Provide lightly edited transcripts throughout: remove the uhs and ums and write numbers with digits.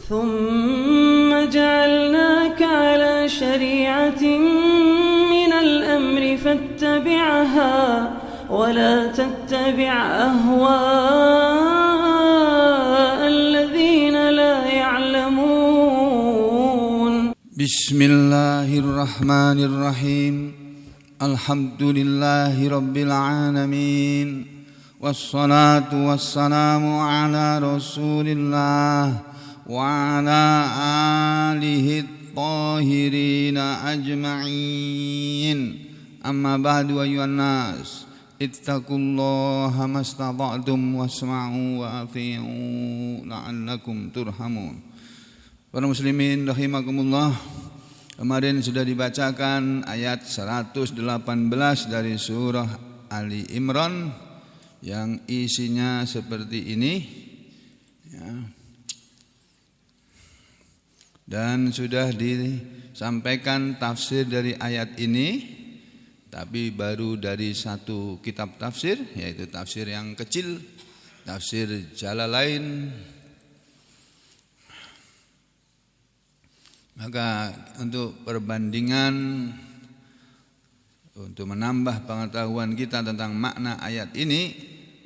ثم جعلناك على شريعة من الأمر فاتبعها ولا تتبع أهواء الذين لا يعلمون. بسم الله الرحمن الرحيم. الحمد لله رب العالمين والصلاة والسلام على رسول الله وعلى آله الطاهرين أجمعين. أما بعد أيها الناس اتقوا الله ما استطعتم واسمعوا وأطيعوا لعلكم ترحمون. Para muslimin rahimakumullah, kemarin sudah dibacakan ayat 118 dari surah Ali Imran yang isinya seperti ini ya. Dan sudah disampaikan tafsir dari ayat ini, tapi baru dari satu kitab tafsir, yaitu tafsir yang kecil, tafsir Jalalain. Maka untuk perbandingan, untuk menambah pengetahuan kita tentang makna ayat ini,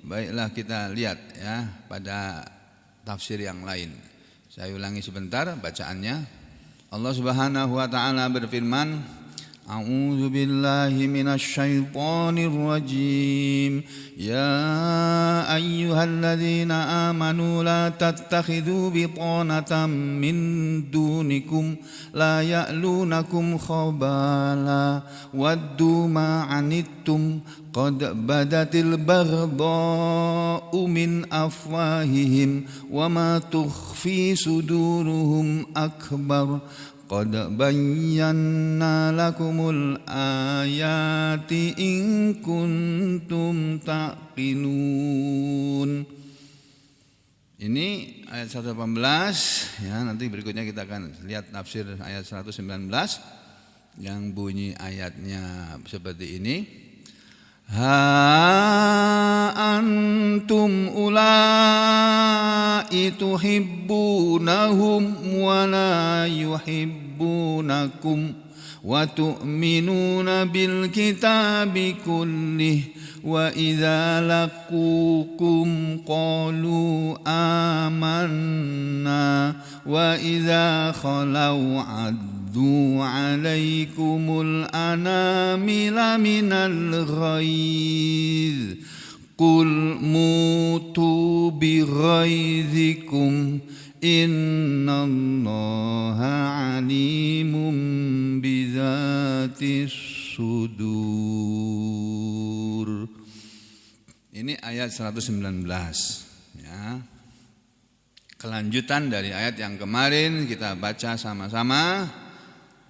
baiklah kita lihat ya pada tafsir yang lain. Saya ulangi sebentar bacaannya. Allah Subhanahu wa taala berfirman, A'udzu billahi minasy syaithanir rajim. Ya ayyuhalladzina amanu la tattakhidhu bitanatan min dunikum la ya'lunakum khabala waddu ma 'anittum qad badatil baghdha'u min afwahihim wa ma tukhfi suduruhum akbar qad bayyana lakumul ayati in kuntum taqilun. Ini ayat 118 ya, nanti berikutnya kita akan lihat tafsir ayat 119 yang bunyi ayatnya seperti ini. Ha antum ulai tuhibbunahum wa la yuhibbunakum wa tu'minuna bil kitabi kullih wa idza laqukum qalu amanna wa idza khalau addu alaikumul anamila minal ghaiz qul mutu bi ghaizikum innallaha alimun bizatis sudur. Ini ayat 119 ya. Kelanjutan dari ayat yang kemarin kita baca sama-sama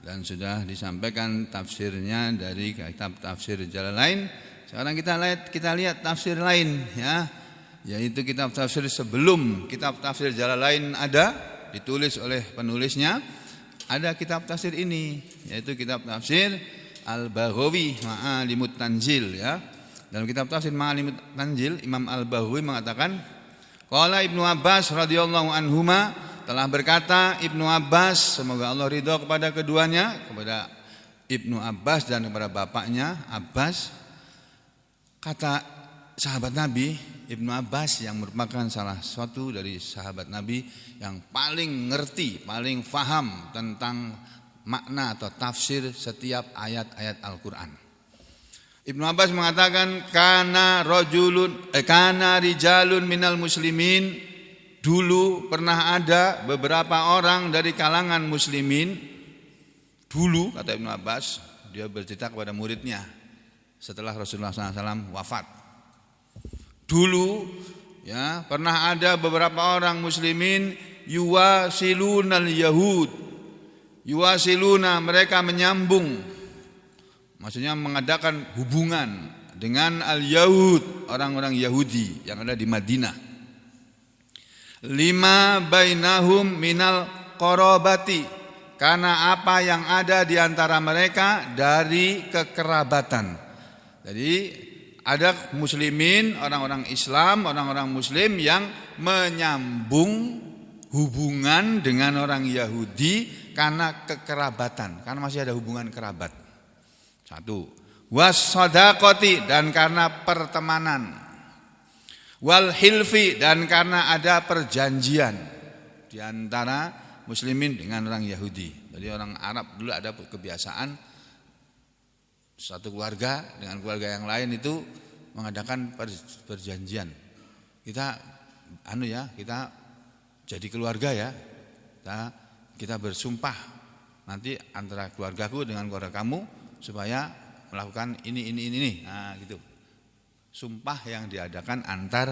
dan sudah disampaikan tafsirnya dari kitab tafsir Jalalain. Sekarang kita lihat tafsir lain ya, yaitu kitab tafsir sebelum kitab tafsir Jalalain ada, ditulis oleh penulisnya. Ada kitab tafsir ini, yaitu kitab tafsir Al-Baghawi Ma'alimut Tanzil ya. Dalam kitab tafsir Ma'alimut Tanzil, Imam Al-Baghawi mengatakan, qala Ibnu Abbas radhiyallahu anhuma, telah berkata Ibnu Abbas, semoga Allah ridha kepada keduanya, kepada Ibnu Abbas dan kepada bapaknya Abbas. Kata sahabat Nabi Ibnu Abbas yang merupakan salah satu dari sahabat Nabi yang paling ngerti, paling faham tentang makna atau tafsir setiap ayat-ayat Al-Quran. Ibnu Abbas mengatakan kana rijalun minal muslimin, dulu pernah ada beberapa orang dari kalangan muslimin. Dulu, kata Ibnu Abbas, dia bercerita kepada muridnya setelah Rasulullah SAW wafat. Dulu ya pernah ada beberapa orang muslimin yuwasilunal yahud. Yuwasiluna, mereka menyambung, maksudnya mengadakan hubungan dengan al-yahud, orang-orang Yahudi yang ada di Madinah. Lima bainahum minal qarabati, karena apa yang ada di antara mereka dari kekerabatan. Jadi ada muslimin, orang-orang Islam, orang-orang muslim yang menyambung hubungan dengan orang Yahudi karena kekerabatan, karena masih ada hubungan kerabat. Satu, was-shadaqati, dan karena pertemanan, wal hilfi, dan karena ada perjanjian di antara muslimin dengan orang Yahudi. Jadi orang Arab dulu ada kebiasaan satu keluarga dengan keluarga yang lain itu mengadakan perjanjian. Kita kita jadi keluarga ya. Kita bersumpah nanti antara keluargaku dengan keluarga kamu supaya melakukan ini. Nah, gitu. Sumpah yang diadakan antar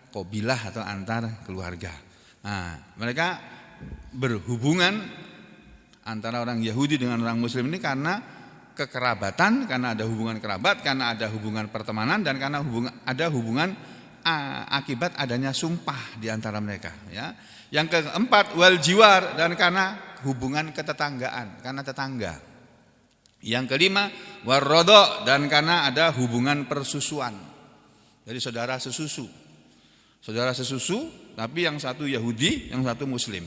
kabilah atau antar keluarga. Nah, mereka berhubungan antara orang Yahudi dengan orang Muslim ini karena kekerabatan, karena ada hubungan kerabat, karena ada hubungan pertemanan, dan karena ada hubungan akibat adanya sumpah di antara mereka. Ya. Yang keempat, wal jiwar, dan karena hubungan ketetanggaan, karena tetangga. Yang kelima, warrodho, dan karena ada hubungan persusuan. Jadi saudara sesusu, tapi yang satu Yahudi, yang satu Muslim.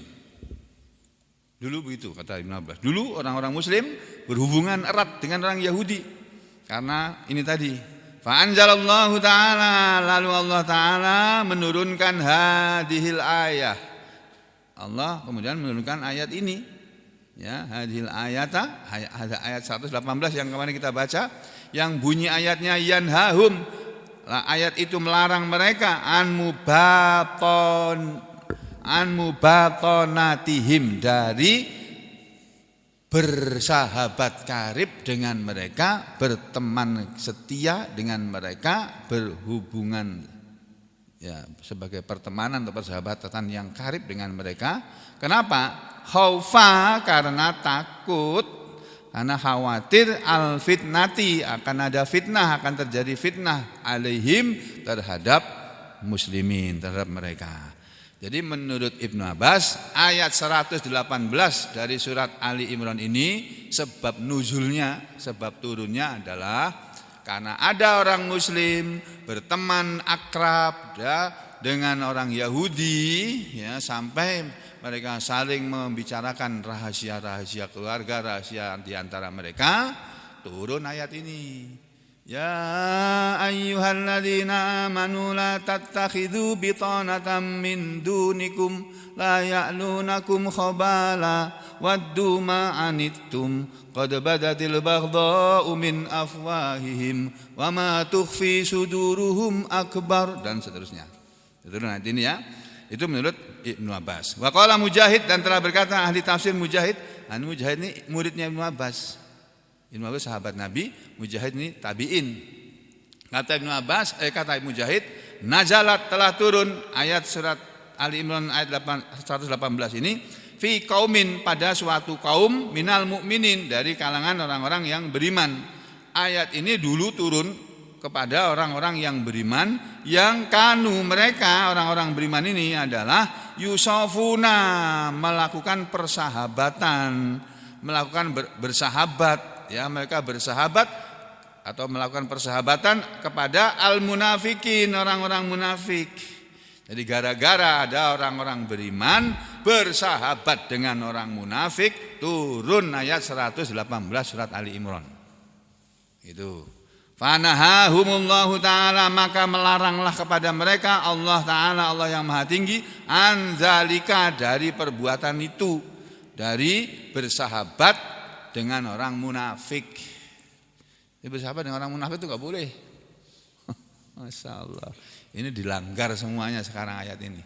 Dulu begitu kata Ibnu Abbas. Dulu orang-orang Muslim berhubungan erat dengan orang Yahudi karena ini tadi. Fa'anzalallahu ta'ala, lalu Allah Ta'ala menurunkan hadhil ayah. Allah kemudian menurunkan ayat ini. Ya, hadhil ayata, ada ayat 118 yang kemarin kita baca, yang bunyi ayatnya yanhahum. Ayat itu melarang mereka an mubatonatihim, dari bersahabat karib dengan mereka, berteman setia dengan mereka, berhubungan ya sebagai pertemanan atau persahabatan yang karib dengan mereka. Kenapa? Khaufa, karena takut, karena khawatir al fitnati, akan ada fitnah, akan terjadi fitnah alaihim, terhadap muslimin, terhadap mereka. Jadi menurut Ibnu Abbas, ayat 118 dari surat Ali Imran ini sebab nuzulnya, sebab turunnya adalah karena ada orang Muslim berteman akrab dengan orang Yahudi, ya, sampai mereka saling membicarakan rahasia-rahasia keluarga, rahasia di antara mereka. Turun ayat ini. Ya ayyuhalladzina amanu la tattakhidhu bitanatan min dunikum la ya'lunakum khabala waddu ma anittum qad badatil baghdha'u min afwahihim wa ma tukhfi suduruhum akbar, dan seterusnya. Itu nanti ini ya. Itu menurut Ibnu Abbas. Wa qala Mujahid, dan telah berkata ahli tafsir Mujahid. Mujahid ini muridnya Ibnu Abbas. Ibnu Abbas sahabat Nabi, Mujahid ini tabi'in. Kata Ibnu Abbas, kata Mujahid, nazalat, telah turun ayat surat Ali Imran ayat 118 ini fi qaumin, pada suatu kaum minal mukminin, dari kalangan orang-orang yang beriman. Ayat ini dulu turun kepada orang-orang yang beriman, yang kanu, mereka orang-orang beriman ini adalah yusafuna, melakukan persahabatan, melakukan bersahabat, ya, mereka bersahabat atau melakukan persahabatan kepada al-munafikin, orang-orang munafik. Jadi gara-gara ada orang-orang beriman bersahabat dengan orang munafik, turun ayat 118 surat Ali Imran. Itu. Fanahahumullahu ta'ala, maka melaranglah kepada mereka Allah Ta'ala, Allah yang maha tinggi, anzalika, dari perbuatan itu, dari bersahabat dengan orang munafik. Jadi bersahabat dengan orang munafik itu gak boleh. Masya Allah, ini dilanggar semuanya sekarang ayat ini.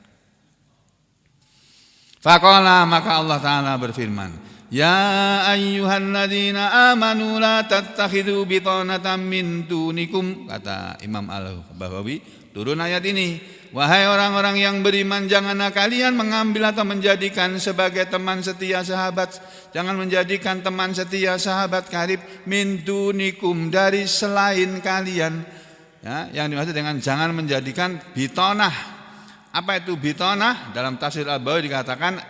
Faqala, maka Allah Ta'ala berfirman, ya ayyuhalladzina amanu la tattakhidhu bitanatan min dunikum, kata Imam Al-Bahawi, turun ayat ini, wahai orang-orang yang beriman, janganlah kalian mengambil atau menjadikan sebagai teman setia sahabat, jangan menjadikan teman setia sahabat karib min dunikum, dari selain kalian. Ya, yang dimaksud dengan jangan menjadikan bitonah. Apa itu bitonah? Dalam tafsir Al-Bahawi dikatakan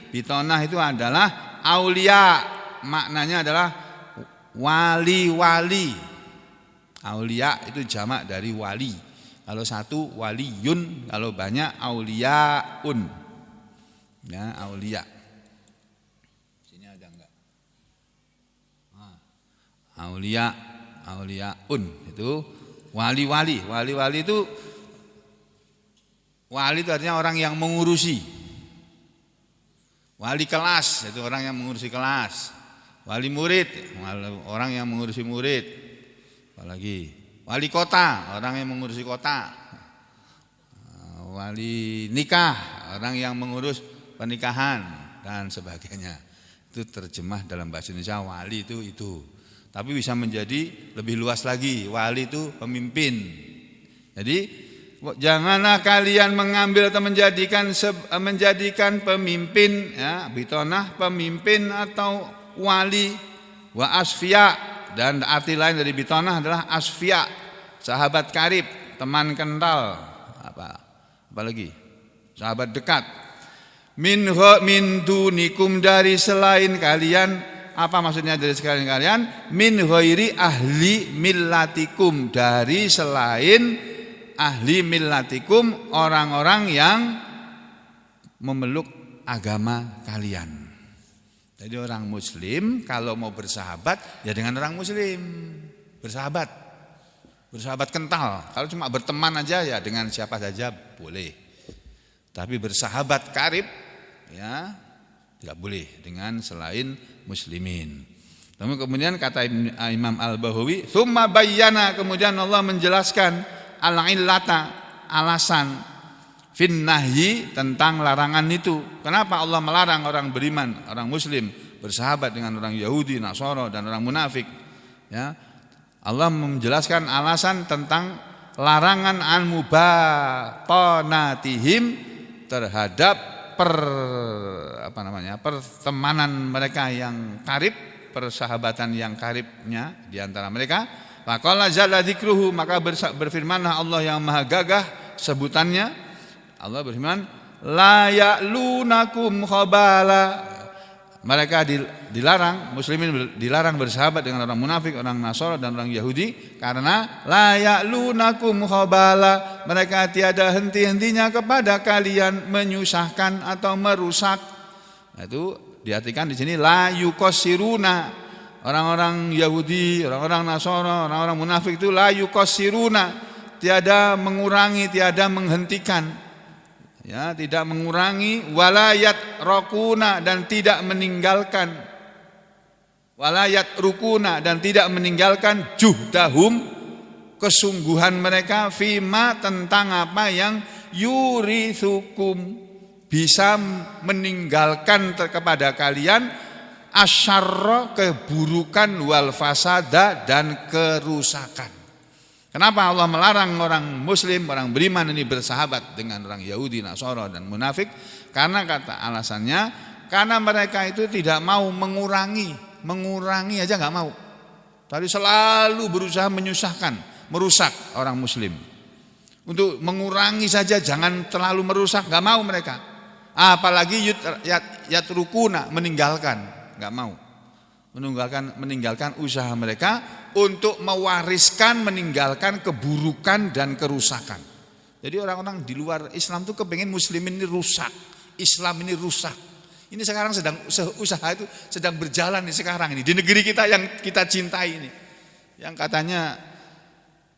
bitonah itu adalah aulia, maknanya adalah wali-wali. Aulia itu jamak dari wali. Kalau satu waliyun, kalau banyak auliaun. Ya, aulia. Sini ada enggak? Auliaun itu wali-wali. Wali-wali itu artinya orang yang mengurusi. Wali kelas itu orang yang mengurusi kelas. Wali murid, orang yang mengurusi murid. Apalagi wali kota, orang yang mengurusi kota. Wali nikah, orang yang mengurus pernikahan dan sebagainya. Itu terjemah dalam bahasa Indonesia wali itu. Tapi bisa menjadi lebih luas lagi. Wali itu pemimpin. Jadi janganlah kalian mengambil atau menjadikan pemimpin, ya, bitonah pemimpin atau wali, wa asfiya, dan arti lain dari bitonah adalah asfiya, sahabat karib, teman kental, apalagi sahabat dekat. Min dunikum, dari selain kalian. Apa maksudnya dari selain kalian? Min ghairi ahli millatikum, dari selain ahli millatikum, orang-orang yang memeluk agama kalian. Jadi orang muslim kalau mau bersahabat ya dengan orang muslim. Bersahabat kental. Kalau cuma berteman aja ya dengan siapa saja boleh. Tapi bersahabat karib ya tidak boleh dengan selain muslimin. Kemudian kata Imam Al-Bahawi, "Tsumma bayyana", kemudian Allah menjelaskan al-illata, alasan fin nahyi, tentang larangan itu. Kenapa Allah melarang orang beriman, orang muslim bersahabat dengan orang Yahudi, Nasara dan orang munafik? Ya. Allah menjelaskan alasan tentang larangan an mubatanatihim, terhadap pertemanan mereka yang karib, persahabatan yang karibnya di antara mereka. Faqala jalla dzikruhu, maka berfirmanlah Allah yang maha gagah sebutannya. Allah berfirman, la ya'lunakum khabala. Mereka dilarang, muslimin dilarang bersahabat dengan orang munafik, orang Nasara dan orang Yahudi, karena la ya'lunakum khabala, mereka tiada henti-hentinya kepada kalian menyusahkan atau merusak. Nah, itu diartikan di sini la yuqassiruna. Orang-orang Yahudi, orang-orang Nasara, orang-orang munafik itu la yuqassiruna, tiada mengurangi, tiada menghentikan. Ya, tidak mengurangi, walayat rokuna, dan tidak meninggalkan, walayat rukuna, dan tidak meninggalkan juhdahum, kesungguhan mereka, fima, tentang apa yang yurithukum, bisa meninggalkan kepada kalian asyarra, keburukan, wal fasada, dan kerusakan. Kenapa Allah melarang orang muslim, orang beriman ini bersahabat dengan orang Yahudi, Nasara dan munafik? Karena kata alasannya, karena mereka itu tidak mau mengurangi aja nggak mau. Tapi selalu berusaha menyusahkan, merusak orang muslim. Untuk mengurangi saja, jangan terlalu merusak, nggak mau mereka. Apalagi yatrukuna, meninggalkan, nggak mau. Meninggalkan usaha mereka untuk mewariskan, meninggalkan keburukan dan kerusakan. Jadi orang-orang di luar Islam tuh kepengen muslimin ini rusak, Islam ini rusak. Ini sekarang usaha itu sedang berjalan nih sekarang ini di negeri kita yang kita cintai ini. Yang katanya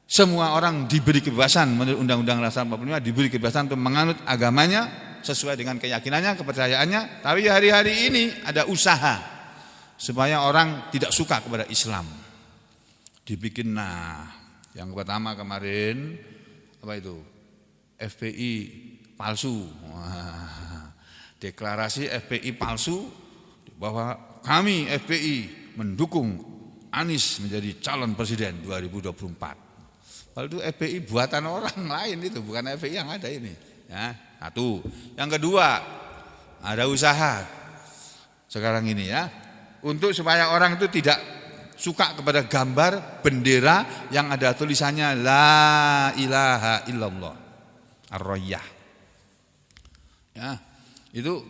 semua orang diberi kebebasan menurut Undang-Undang Dasar 45, diberi kebebasan untuk menganut agamanya sesuai dengan keyakinannya, kepercayaannya. Tapi hari-hari ini ada usaha supaya orang tidak suka kepada Islam. Dibikin, yang pertama kemarin apa itu? FPI palsu. Deklarasi FPI palsu bahwa kami FPI mendukung Anies menjadi calon presiden 2024. Kalau itu FPI buatan orang lain, itu bukan FPI yang ada ini. Ya, satu. Yang kedua, ada usaha sekarang ini ya, untuk supaya orang itu tidak suka kepada gambar bendera yang ada tulisannya la ilaha illallah ar-rayyah. Ya, itu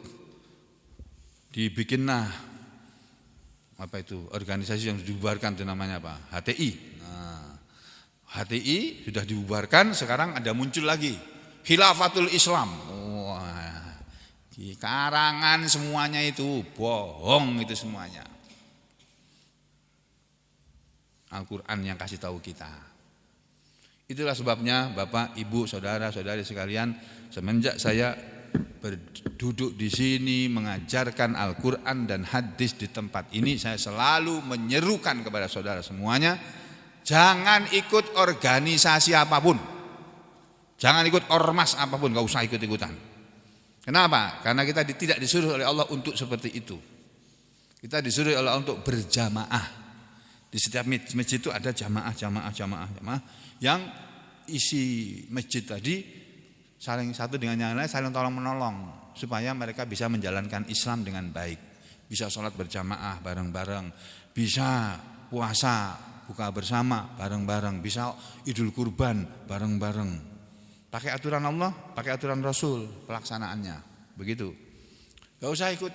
dibikinlah apa itu organisasi yang dibubarkan, itu namanya apa? HTI. HTI sudah dibubarkan, sekarang ada muncul lagi Khilafatul Islam. Karangan semuanya itu bohong, itu semuanya. Al-Quran yang kasih tahu kita. Itulah sebabnya Bapak, Ibu, saudara-saudari sekalian, semenjak saya berduduk di sini mengajarkan Al-Quran dan hadis di tempat ini, saya selalu menyerukan kepada saudara semuanya, jangan ikut organisasi apapun, jangan ikut ormas apapun, gak usah ikut-ikutan. Kenapa? Karena kita tidak disuruh oleh Allah untuk seperti itu. Kita disuruh oleh Allah untuk berjamaah. Di setiap masjid itu ada jamaah yang isi masjid tadi saling satu dengan yang lain, saling tolong menolong supaya mereka bisa menjalankan Islam dengan baik, bisa sholat berjamaah bareng-bareng, bisa puasa buka bersama bareng-bareng, bisa Idul Kurban bareng-bareng, pakai aturan Allah, pakai aturan Rasul pelaksanaannya begitu. Gak usah ikut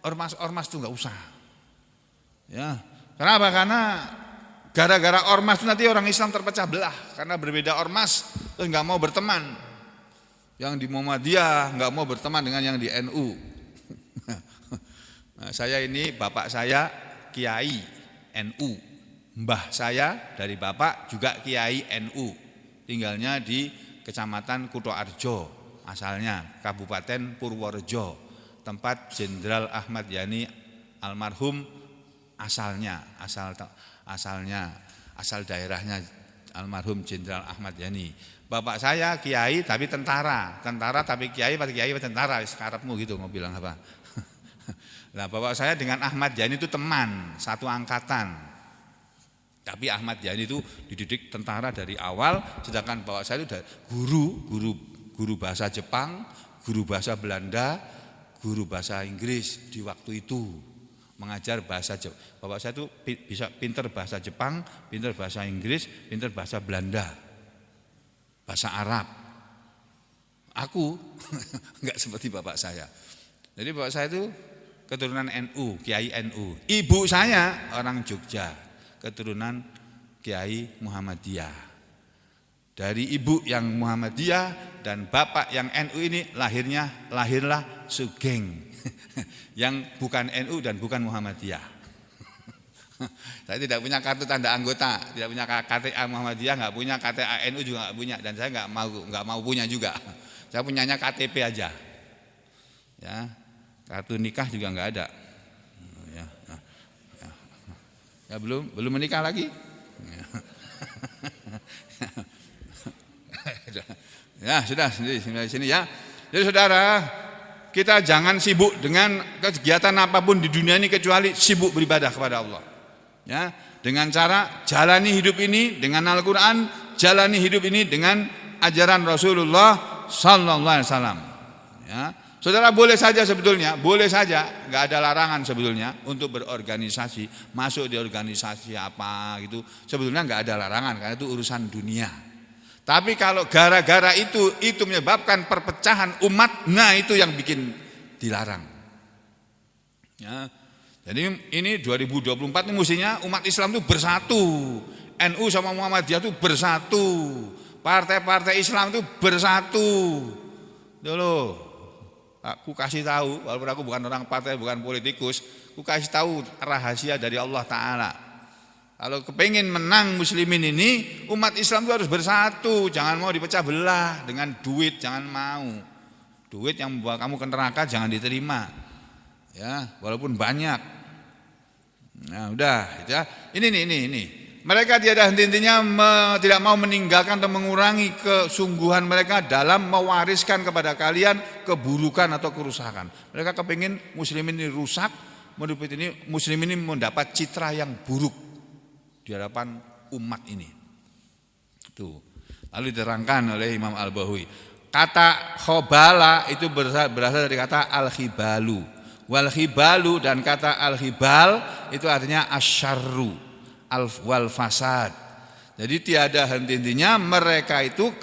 ormas tuh, gak usah ya. Kenapa? Karena gara-gara ormas itu nanti orang Islam terpecah belah karena berbeda ormas, terus nggak mau berteman. Yang di Muhammadiyah nggak mau berteman dengan yang di NU. Nah, saya ini bapak saya Kiai NU, mbah saya dari bapak juga Kiai NU, tinggalnya di Kecamatan Kutoarjo, asalnya Kabupaten Purworejo, tempat Jenderal Ahmad Yani almarhum asal daerahnya almarhum Jenderal Ahmad Yani. Bapak saya kiai tapi tentara tapi kiai tentara, sekarapmu gitu mau bilang apa. Nah, bapak saya dengan Ahmad Yani itu teman, satu angkatan. Tapi Ahmad Yani itu dididik tentara dari awal, sedangkan bapak saya itu guru bahasa Jepang, guru bahasa Belanda, guru bahasa Inggris di waktu itu. Mengajar bahasa Jepang. Bapak saya itu bisa pinter bahasa Jepang, pinter bahasa Inggris, pinter bahasa Belanda, bahasa Arab. Aku enggak seperti bapak saya. Jadi bapak saya itu keturunan NU, Kiai NU. Ibu saya orang Jogja, keturunan Kiai Muhammadiyah. Dari ibu yang Muhammadiyah dan bapak yang NU ini lahirlah Sugeng. Yang bukan NU dan bukan Muhammadiyah. Saya tidak punya kartu tanda anggota, tidak punya KTA Muhammadiyah, nggak punya KTA NU juga nggak punya, dan saya nggak mau punya juga. Saya punyanya KTP aja. Ya, kartu nikah juga nggak ada. Ya belum menikah lagi. Ya sudah sini ya. Jadi saudara, kita jangan sibuk dengan kegiatan apapun di dunia ini kecuali sibuk beribadah kepada Allah. Ya, dengan cara jalani hidup ini dengan Al-Qur'an, jalani hidup ini dengan ajaran Rasulullah sallallahu alaihi wasallam. Ya, saudara boleh saja sebetulnya, enggak ada larangan sebetulnya untuk berorganisasi, masuk di organisasi apa gitu. Sebetulnya enggak ada larangan karena itu urusan dunia. Tapi kalau gara-gara itu menyebabkan perpecahan umat, nah itu yang bikin dilarang. Ya, jadi ini 2024 ini mestinya umat Islam itu bersatu. NU sama Muhammadiyah itu bersatu. Partai-partai Islam itu bersatu. Dulu, aku kasih tahu, walaupun aku bukan orang partai, bukan politikus, aku kasih tahu rahasia dari Allah Ta'ala. Kalau kepingin menang muslimin ini, umat Islam itu harus bersatu, jangan mau dipecah belah dengan duit, jangan mau. Duit yang membawa kamu ke neraka jangan diterima. Ya, walaupun banyak. Nah, udah, ya. Ini. Mereka tiada henti-hentinya tidak mau meninggalkan atau mengurangi kesungguhan mereka dalam mewariskan kepada kalian keburukan atau kerusakan. Mereka kepingin muslimin ini rusak, muslimin ini mendapat citra yang buruk di hadapan umat ini. Tuh. Lalu diterangkan oleh Imam Al-Bahawi. Kata khobala itu berasal dari kata al-khibalu. Wal-khibalu dan kata al-khibal itu artinya asyarru wal fasad. Jadi tiada henti-hentinya mereka itu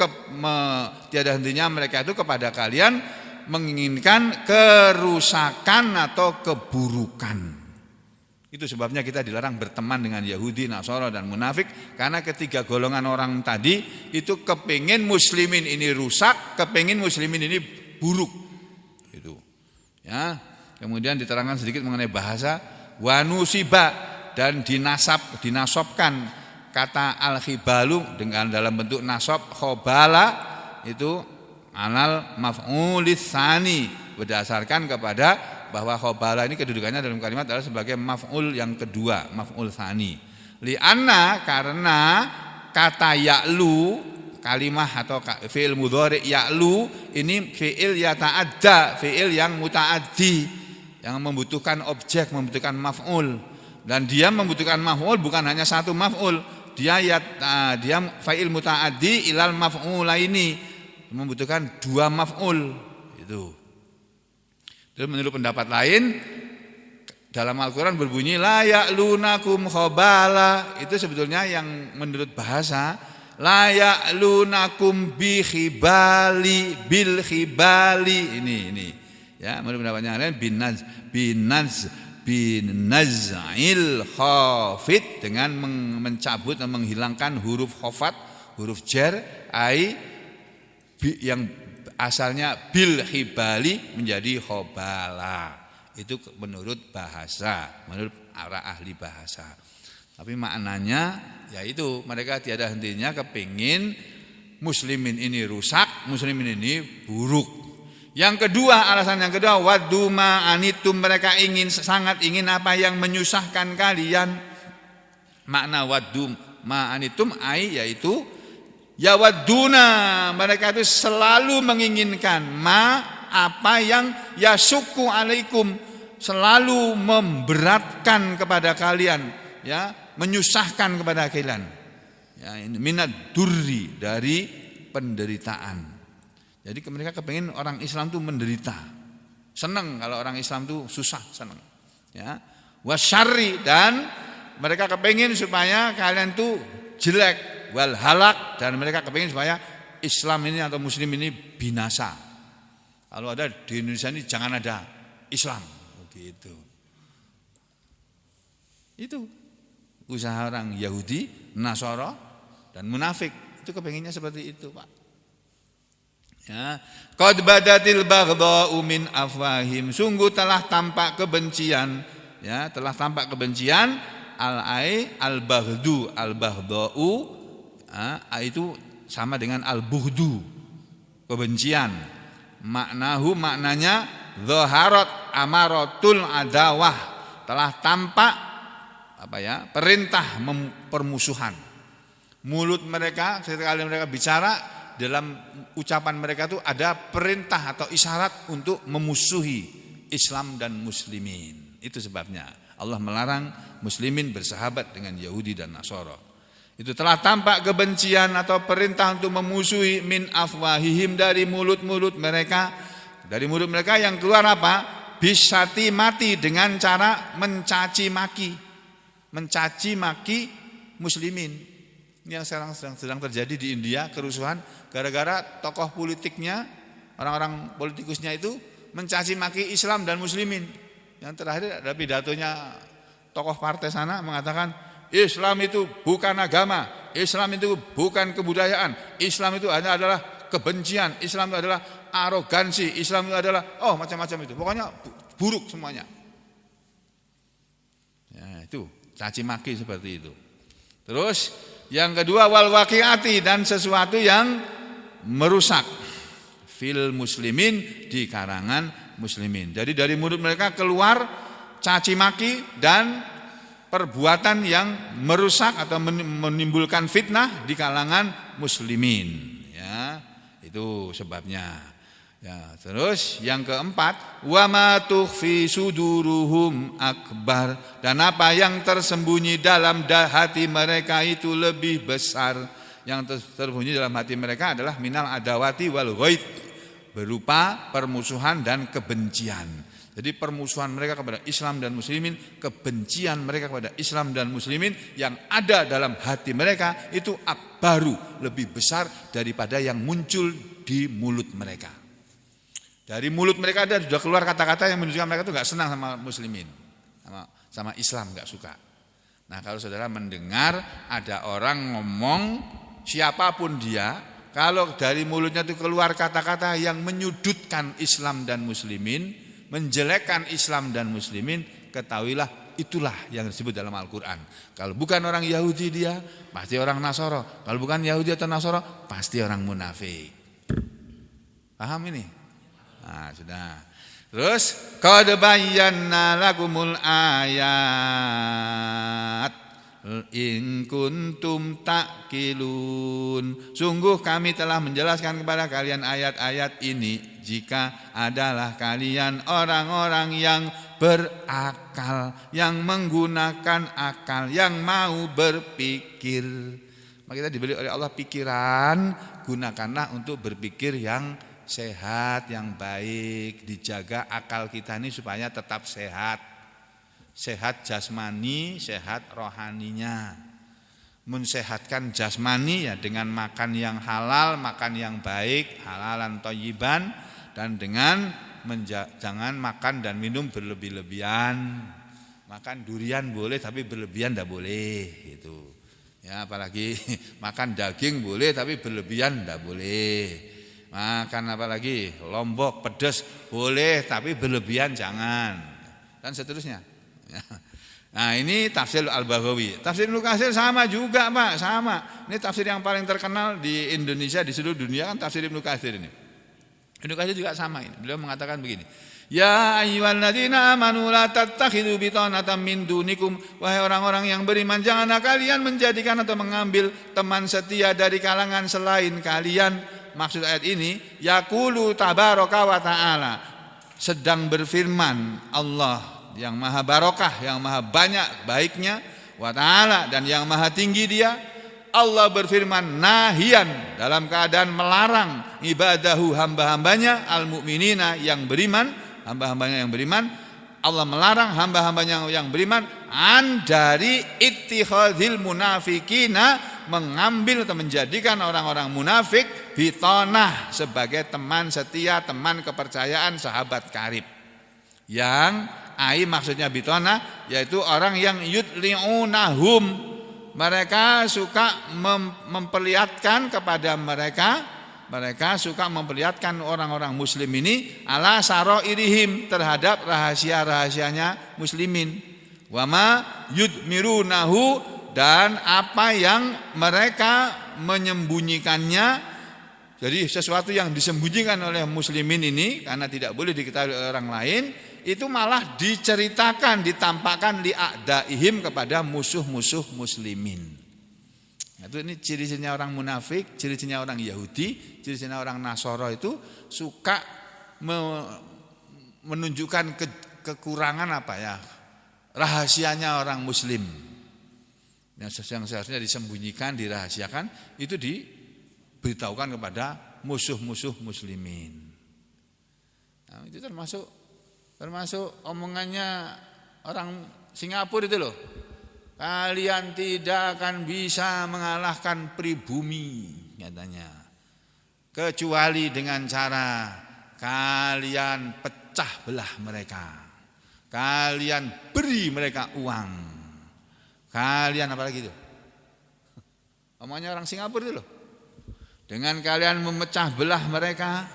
kepada kalian menginginkan kerusakan atau keburukan. Itu sebabnya kita dilarang berteman dengan Yahudi, Nasara dan munafik, karena ketiga golongan orang tadi itu kepingin muslimin ini rusak, kepingin muslimin ini buruk. Itu. Ya. Kemudian diterangkan sedikit mengenai bahasa wa nusiba, dan dinasobkan kata al-khibalu dengan dalam bentuk nasab khobala itu anal maf'ulis tsani, berdasarkan kepada bahwa khobala ini kedudukannya dalam kalimat adalah sebagai maf'ul yang kedua, maf'ul tsani. Li'anna, karena kata ya'lu, kalimah atau fi'il mudhari' ya'lu ini fi'il yata'adda, fi'il yang muta'addi, yang membutuhkan objek, membutuhkan maf'ul, dan dia membutuhkan maf'ul bukan hanya satu maf'ul, dia fa'il muta'addi ilal maf'ulaini, membutuhkan dua maf'ul itu. Terus menurut pendapat lain dalam Al-Qur'an berbunyi la ya'lunakum khabala, itu sebetulnya yang menurut bahasa la ya'lunakum bi khibali bil khibali ini. Ya, menurut pendapatnya lain binaz'il khafid, dengan mencabut dan menghilangkan huruf khafat, huruf jar, yang asalnya bil khibali menjadi khobala. Itu menurut bahasa, menurut arah ahli bahasa. Tapi maknanya yaitu mereka tiada hentinya kepingin muslimin ini rusak, muslimin ini buruk. Yang kedua, alasan yang kedua, waddu ma'anitum, mereka sangat ingin apa yang menyusahkan kalian. Makna waddu ma'anitum yaitu ya wadduna, mereka itu selalu menginginkan apa yang yasukku alaikum, selalu memberatkan kepada kalian, ya, menyusahkan kepada kalian. Ya, ini minad durri, dari penderitaan. Jadi mereka kepengen orang Islam itu menderita. Senang kalau orang Islam itu susah, senang. Ya. Wasyarri, dan mereka kepengen supaya kalian itu jelek, wal halak, dan mereka kepengen supaya Islam ini atau muslim ini binasa. Kalau ada di Indonesia ini jangan ada Islam, begitu. Itu usaha orang Yahudi, Nasara, dan munafik. Itu kepengennya seperti itu, Pak. Ya, qad badatil baghdha'u min afwahim, sungguh telah tampak kebencian, ya, telah tampak kebencian al-baghdhu, al-baghdha'u itu sama dengan al-bughdu, kebencian. Maknanya zaharat amaratul adawah, telah tampak perintah permusuhan. Mulut mereka ketika mereka bicara, dalam ucapan mereka itu ada perintah atau isyarat untuk memusuhi Islam dan muslimin. Itu sebabnya Allah melarang muslimin bersahabat dengan Yahudi dan Nasara. Itu telah tampak kebencian atau perintah untuk memusuhi min afwahihim, dari mulut-mulut mereka. Dari mulut mereka yang keluar apa? Bisyati mati, dengan cara mencaci maki. Mencaci maki muslimin. Ini yang sekarang sedang terjadi di India, kerusuhan gara-gara tokoh politiknya, orang-orang politikusnya itu mencaci maki Islam dan muslimin. Yang terakhir ada pidatonya tokoh partai sana mengatakan Islam itu bukan agama, Islam itu bukan kebudayaan, Islam itu hanya adalah kebencian, Islam itu adalah arogansi, Islam itu adalah macam-macam itu. Pokoknya buruk semuanya. Ya, itu caci maki seperti itu. Terus yang kedua wal waqiati, dan sesuatu yang merusak fil muslimin, di karangan muslimin. Jadi dari mulut mereka keluar caci maki dan perbuatan yang merusak atau menimbulkan fitnah di kalangan muslimin. Ya, itu sebabnya. Ya, terus yang keempat, wa ma tukhfi suduruhum akbar, dan apa yang tersembunyi dalam hati mereka itu lebih besar. Yang tersembunyi dalam hati mereka adalah minal adawati wal ghaid, berupa permusuhan dan kebencian. Jadi permusuhan mereka kepada Islam dan muslimin, kebencian mereka kepada Islam dan muslimin yang ada dalam hati mereka itu akbaru, lebih besar daripada yang muncul di mulut mereka. Dari mulut mereka ada sudah keluar kata-kata yang menunjukkan mereka itu enggak senang sama muslimin, sama Islam, enggak suka. Nah, kalau saudara mendengar ada orang ngomong, siapapun dia, kalau dari mulutnya itu keluar kata-kata yang menyudutkan Islam dan muslimin, menjelekkan Islam dan muslimin, ketahuilah itulah yang disebut dalam Al-Quran. Kalau bukan orang Yahudi dia, pasti orang Nasoro. Kalau bukan Yahudi atau Nasoro, pasti orang munafik. Paham ini? Nah, sudah. Terus qad bayyana lakumul ayat in kuntum taqilun. Sungguh kami telah menjelaskan kepada kalian ayat-ayat ini jika adalah kalian orang-orang yang berakal, yang menggunakan akal, yang mau berpikir. Maka kita diberi oleh Allah pikiran, gunakanlah untuk berpikir yang sehat, yang baik. Dijaga akal kita ini supaya tetap sehat. Sehat jasmani, sehat rohaninya. Mensehatkan jasmani ya dengan makan yang halal, makan yang baik, halalan thayyiban, dan dengan jangan makan dan minum berlebih-lebihan. Makan durian boleh tapi berlebihan tidak boleh gitu. Ya, apalagi makan daging boleh tapi berlebihan tidak boleh. Makan apalagi lombok pedas boleh tapi berlebihan jangan. Dan seterusnya. Nah, ini tafsir Al-Baghawi. Tafsir Ibnu Katsir sama juga, Pak, sama. Ini tafsir yang paling terkenal di Indonesia, di seluruh dunia kan tafsir Ibnu Katsir ini. Ibnu Katsir juga sama ini. Beliau mengatakan begini. Ya ayyuhalladzina amanu la tattakhidhu bitanatan min dunikum. Wahai orang-orang yang beriman, janganlah kalian menjadikan atau mengambil teman setia dari kalangan selain kalian. Maksud ayat ini, yaqulu tabaraka wa ta'ala. Sedang berfirman Allah yang maha barokah, yang maha banyak baiknya, wa ta'ala, dan yang maha tinggi dia. Allah berfirman nahian, dalam keadaan melarang ibadahu, hamba-hambanya, al-mu'minina, yang beriman, hamba-hambanya yang beriman. Allah melarang hamba-hambanya yang beriman dari ittikhadzil munafikina, mengambil atau menjadikan orang-orang munafik bitanah, sebagai teman setia, teman kepercayaan, sahabat karib. Yang maksudnya bitanah yaitu orang yang yudli'unahum, mereka suka memperlihatkan kepada mereka suka memperlihatkan orang-orang muslim ini ala sarairihim, terhadap rahasia-rahasianya muslimin. Wama yudmirunahu, dan apa yang mereka menyembunyikannya. Jadi sesuatu yang disembunyikan oleh muslimin ini karena tidak boleh diketahui oleh orang lain, itu malah diceritakan, ditampakkan li'a'daihim, kepada musuh-musuh muslimin. Itu ini ciri-cirinya orang munafik, ciri-cirinya orang Yahudi, ciri-cirinya orang Nasoro, itu suka menunjukkan kekurangan rahasianya orang muslim. Yang seharusnya disembunyikan, dirahasiakan, itu diberitahukan kepada musuh-musuh muslimin. Nah, itu termasuk omongannya orang Singapura itu loh. Kalian tidak akan bisa mengalahkan pribumi, katanya, kecuali dengan cara kalian pecah belah mereka, kalian beri mereka uang, kalian apalagi itu, omongannya orang Singapura itu loh. Dengan kalian memecah belah mereka,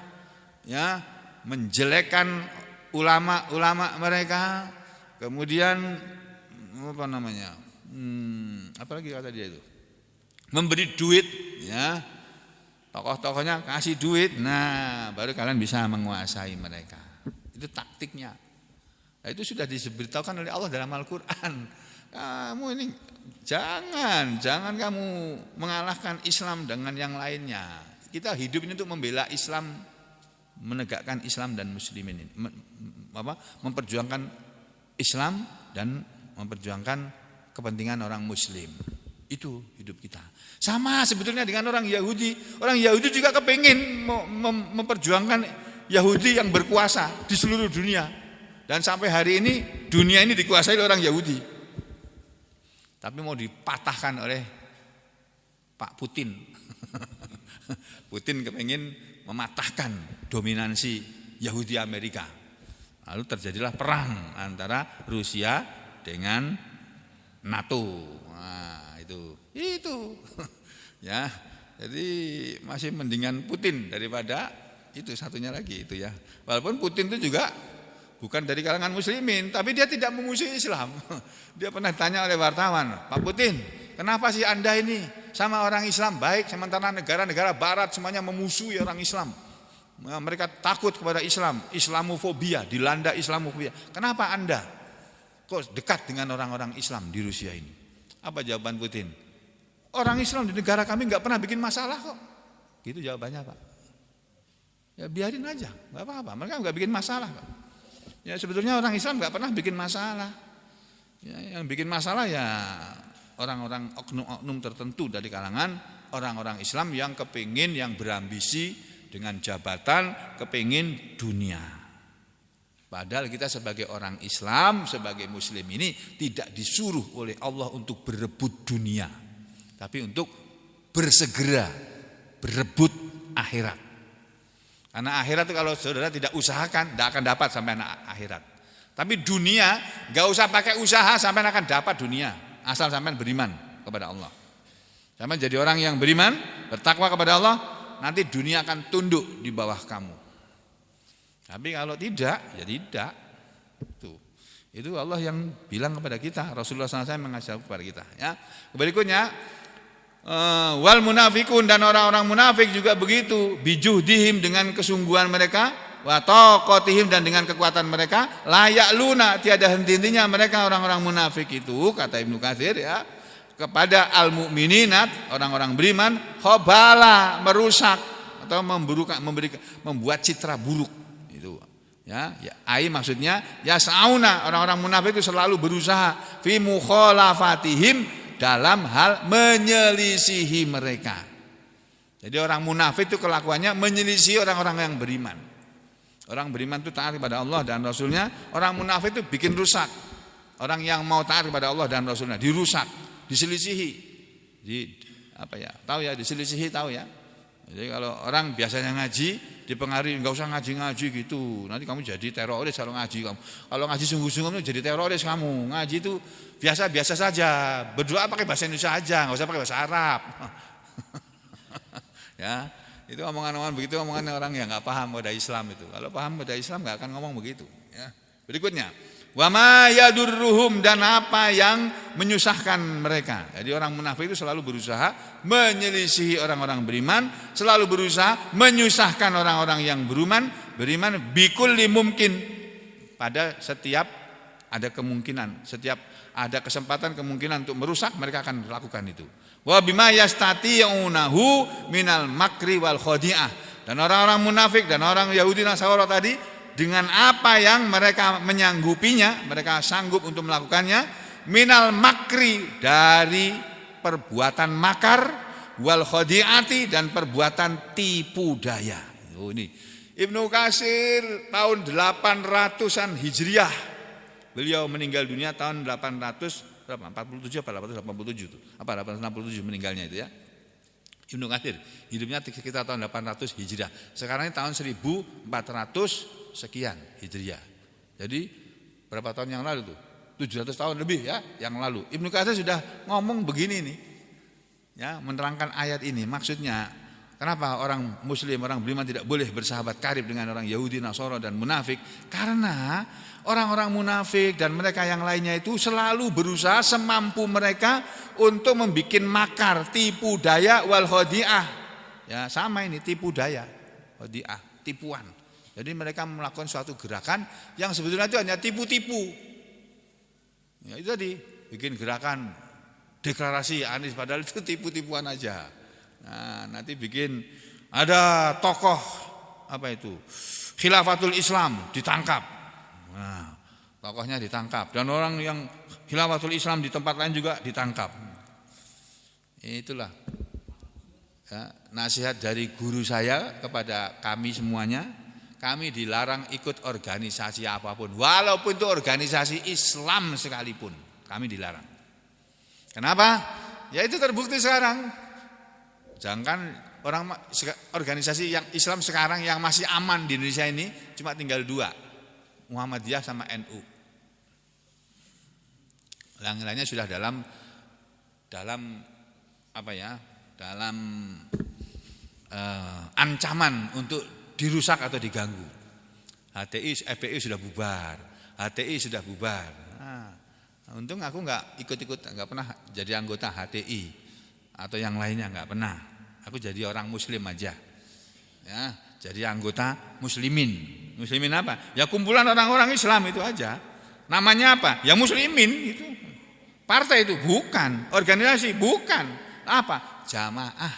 ya, menjelekkan ulama-ulama mereka, kemudian apalagi kata dia itu, memberi duit, ya, tokoh-tokohnya kasih duit, nah baru kalian bisa menguasai mereka. Itu taktiknya. Nah, itu sudah diberitahukan oleh Allah dalam Al-Quran. Kamu ini jangan kamu mengalahkan Islam dengan yang lainnya. Kita hidup ini untuk membela Islam, menegakkan Islam dan muslimin ini, memperjuangkan Islam dan memperjuangkan kepentingan orang muslim. Itu hidup kita. Sama sebetulnya dengan orang Yahudi. Orang Yahudi juga kepingin memperjuangkan Yahudi yang berkuasa di seluruh dunia. Dan sampai hari ini dunia ini dikuasai oleh orang Yahudi. Tapi mau dipatahkan oleh Pak Putin. Putin kepingin mematahkan dominansi Yahudi Amerika. Lalu terjadilah perang antara Rusia dengan NATO. Nah, itu. Ya. Jadi masih mendingan Putin daripada itu satunya lagi itu, ya. Walaupun Putin itu juga bukan dari kalangan muslimin, tapi dia tidak memusuhi Islam. Dia pernah ditanya oleh wartawan, Pak Putin, kenapa sih Anda ini sama orang Islam baik, sementara negara-negara barat semuanya memusuhi orang Islam. Mereka takut kepada Islam, Islamofobia, dilanda Islamofobia. Kenapa Anda kok dekat dengan orang-orang Islam di Rusia ini? Apa jawaban Putin? Orang Islam di negara kami nggak pernah bikin masalah kok. Gitu jawabannya, Pak. Ya biarin aja, nggak apa-apa. Mereka nggak bikin masalah kok. Ya sebetulnya orang Islam nggak pernah bikin masalah. Ya, yang bikin masalah ya orang-orang oknum-oknum tertentu dari kalangan orang-orang Islam yang kepingin, yang berambisi dengan jabatan, kepingin dunia. Padahal kita sebagai orang Islam, sebagai Muslim ini tidak disuruh oleh Allah untuk berebut dunia, tapi untuk bersegera berebut akhirat. Karena akhirat itu kalau saudara tidak usahakan, tidak akan dapat sampai akhirat. Tapi dunia, gak usah pakai usaha sampai akan dapat dunia, asal sampai beriman kepada Allah. Sampai jadi orang yang beriman, bertakwa kepada Allah, nanti dunia akan tunduk di bawah kamu. Tapi kalau tidak, ya tidak. Itu Allah yang bilang kepada kita, Rasulullah SAW mengajar kepada kita. Ya. Berikutnya, wal munafikun, dan orang-orang munafik juga begitu, bijuhdihim, dengan kesungguhan mereka, wa taqatihim, dan dengan kekuatan mereka, layak luna, tiada henti-hentinya mereka orang-orang munafik itu, kata Ibnu Katsir ya, kepada al-mu'mininat, orang-orang beriman, khabala, merusak atau membuat citra buruk itu. Ya, ai maksudnya ya sauna, orang-orang munafik itu selalu berusaha fi mukhalafatihim, dalam hal menyelisihi mereka. Jadi orang munafik itu kelakuannya menyelisihi orang-orang yang beriman. Orang beriman itu taat kepada Allah dan Rasulnya. Orang munafik itu bikin rusak. Orang yang mau taat kepada Allah dan Rasulnya dirusak, diselisihi. Tahu ya, diselisihi, tahu ya. Jadi kalau orang biasanya ngaji, dipengaruhi, enggak usah ngaji-ngaji gitu. Nanti kamu jadi teroris kalau ngaji kamu. Kalau ngaji sungguh-sungguh jadi teroris kamu. Ngaji itu biasa-biasa saja. Berdoa pakai bahasa Indonesia aja, enggak usah pakai bahasa Arab. Ya, itu omongan-omongan begitu, omongan orang yang enggak paham pada Islam itu. Kalau paham pada Islam enggak akan ngomong begitu, ya. Berikutnya, wa ma yadurruhum, dan apa yang menyusahkan mereka. Jadi orang munafik itu selalu berusaha menyelisihi orang-orang beriman, selalu berusaha menyusahkan orang-orang yang beriman bikulli mumkin, pada setiap ada kemungkinan, setiap ada kesempatan kemungkinan untuk merusak, mereka akan lakukan itu. Wa bima yastati'unahu minal makri wal khadi'ah. Dan orang-orang munafik dan orang Yahudi Nasara tadi, dengan apa yang mereka menyanggupinya, mereka sanggup untuk melakukannya, minal makri, dari perbuatan makar, wal khadi'ati, dan perbuatan tipu daya. Ini Ibnu Katsir tahun 800-an Hijriah. Beliau meninggal dunia tahun 847 apa 887 itu. Apa 867 meninggalnya itu ya. Ibnu Katsir hidupnya sekitar tahun 800 Hijriah. Sekarang ini tahun 1400 sekian Hijriah. Jadi berapa tahun yang lalu tuh? 700 tahun lebih ya yang lalu. Ibnu Katsir sudah ngomong begini nih. Ya, menerangkan ayat ini. Maksudnya kenapa orang muslim, orang beriman tidak boleh bersahabat karib dengan orang Yahudi, Nasara dan munafik? Karena orang-orang munafik dan mereka yang lainnya itu selalu berusaha semampu mereka untuk membuat makar, tipu daya, wal khadi'ah. Ya, sama ini, tipu daya, khadi'ah, tipuan. Jadi mereka melakukan suatu gerakan yang sebetulnya itu hanya tipu-tipu. Ya, itu tadi, bikin gerakan deklarasi Anies, padahal itu tipu-tipuan aja. Nah, nanti bikin ada tokoh apa itu? Khilafatul Islam ditangkap. Nah, tokohnya ditangkap, dan orang yang Khilafatul Islam di tempat lain juga ditangkap. Itulah ya, nasihat dari guru saya kepada kami semuanya. Kami dilarang ikut organisasi apapun, walaupun itu organisasi Islam sekalipun, kami dilarang. Kenapa? Ya itu terbukti sekarang. Jangan orang organisasi yang Islam sekarang yang masih aman di Indonesia ini cuma tinggal 2, Muhammadiyah sama NU. Yang lainnya sudah dalam apa ya? Dalam ancaman untuk dirusak atau diganggu. FPI sudah bubar, HTI sudah bubar. Nah, untung aku nggak ikut-ikut, nggak pernah jadi anggota HTI atau yang lainnya, nggak pernah. Aku jadi orang Muslim aja, ya, jadi anggota Muslimin. Muslimin apa? Ya kumpulan orang-orang Islam itu aja. Namanya apa? Ya Muslimin itu. Partai itu bukan, organisasi bukan. Apa? Jamaah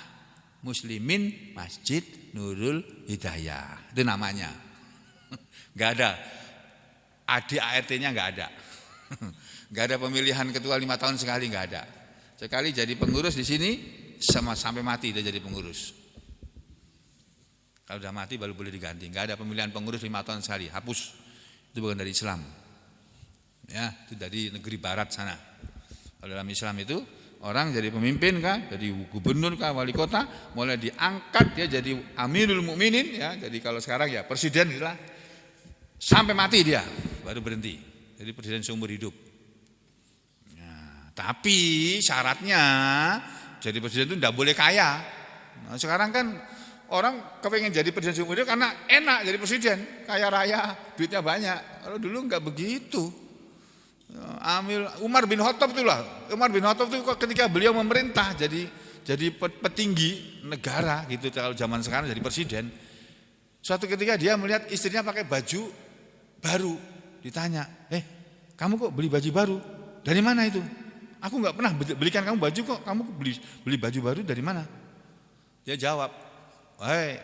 Muslimin Masjid Nurul Hidayah. Itu namanya. Enggak ada. ADART-nya enggak ada. Enggak ada pemilihan ketua 5 tahun sekali, enggak ada. Sekali jadi pengurus di sini sampai mati dia jadi pengurus. Kalau sudah mati baru boleh diganti. Enggak ada pemilihan pengurus 5 tahun sekali, hapus. Itu bukan dari Islam. Ya, itu dari negeri barat sana. Kalau dalam Islam itu orang jadi pemimpin kah, jadi gubernur kah, wali kota, mulai diangkat dia jadi Amirul Mukminin ya. Jadi kalau sekarang ya presiden itulah. Sampai mati dia baru berhenti. Jadi presiden seumur hidup. Nah, tapi syaratnya jadi presiden itu tidak boleh kaya. Nah, sekarang kan orang kepengen jadi presiden seumur hidup karena enak jadi presiden, kaya raya, duitnya banyak. Kalau dulu enggak begitu. Umar bin Khattab itulah. Umar bin Khattab itu ketika beliau memerintah jadi petinggi negara gitu, kalau zaman sekarang jadi presiden. Suatu ketika dia melihat istrinya pakai baju baru, ditanya, kamu kok beli baju baru? Dari mana itu? Aku nggak pernah belikan kamu baju kok. Kamu beli baju baru dari mana? Dia jawab, wahai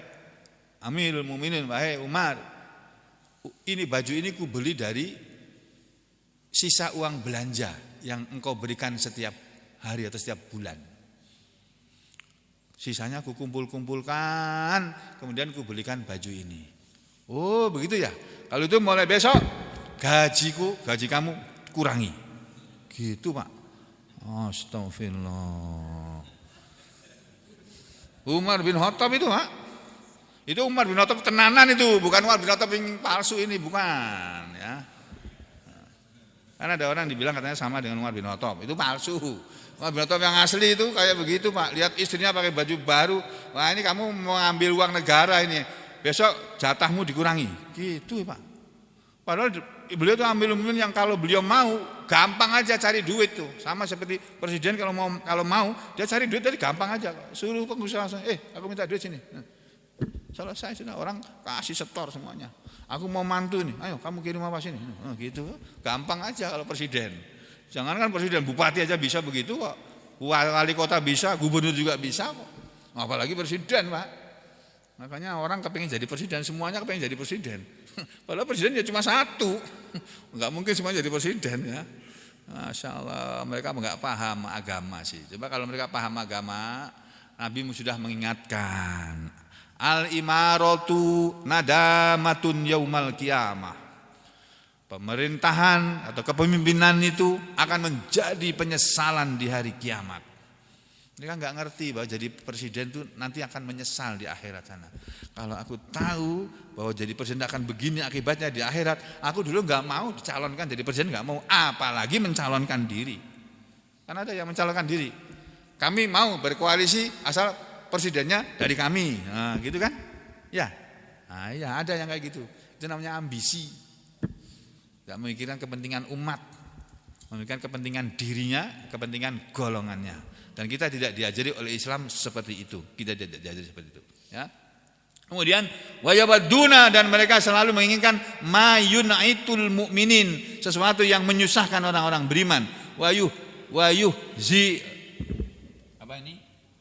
Amirul Mukminin, wahai Umar, ini baju ini ku beli dari sisa uang belanja yang engkau berikan setiap hari atau setiap bulan. Sisanya aku kumpulkan, kemudian ku belikan baju ini. Oh begitu ya. Kalau itu mulai besok gaji kamu kurangi. Gitu Pak. Astagfirullah. Umar bin Khattab itu Pak. Itu Umar bin Khattab tenanan itu, bukan Umar bin Khattab yang palsu ini, bukan ya. Karena ada orang dibilang katanya sama dengan Umar bin Khattab, itu palsu. Umar bin Khattab yang asli itu kayak begitu Pak. Lihat istrinya pakai baju baru, wah ini kamu mau ambil uang negara ini, besok jatahmu dikurangi. Gitu Pak. Padahal beliau itu ambil yang kalau beliau mau gampang aja cari duit tuh. Sama seperti presiden kalau mau dia cari duit dari gampang aja. Suruh pengusaha, aku minta duit sini. Selesai sudah, orang kasih setor semuanya. Aku mau mantu nih, ayo kamu kirim apa sini. Gitu, gampang aja kalau presiden. Jangan kan presiden, bupati aja bisa begitu kok. Wali kota bisa, gubernur juga bisa kok. Apalagi presiden Pak. Makanya orang kepingin jadi presiden, semuanya kepingin jadi presiden. Padahal presiden ya cuma satu. Enggak mungkin semuanya jadi presiden ya. Masya Allah, mereka enggak paham agama sih. Coba kalau mereka paham agama, Nabi sudah mengingatkan. Al-imaratu nadamatun yaumal qiyamah. Pemerintahan atau kepemimpinan itu akan menjadi penyesalan di hari kiamat. Mereka enggak ngerti bahwa jadi presiden itu nanti akan menyesal di akhirat sana. Kalau aku tahu bahwa jadi presiden akan begini akibatnya di akhirat, aku dulu enggak mau dicalonkan jadi presiden, enggak mau, apalagi mencalonkan diri. Kan ada yang mencalonkan diri. Kami mau berkoalisi asal presidennya dari kami, nah, gitu kan? Ya, nah, ya ada yang kayak gitu. Itu namanya ambisi. Gak memikirkan kepentingan umat, memikirkan kepentingan dirinya, kepentingan golongannya. Dan kita tidak diajari oleh Islam seperti itu. Kita tidak diajari seperti itu. Ya. Kemudian wayawaduna, dan mereka selalu menginginkan mayunaitul mukminin, sesuatu yang menyusahkan orang-orang beriman.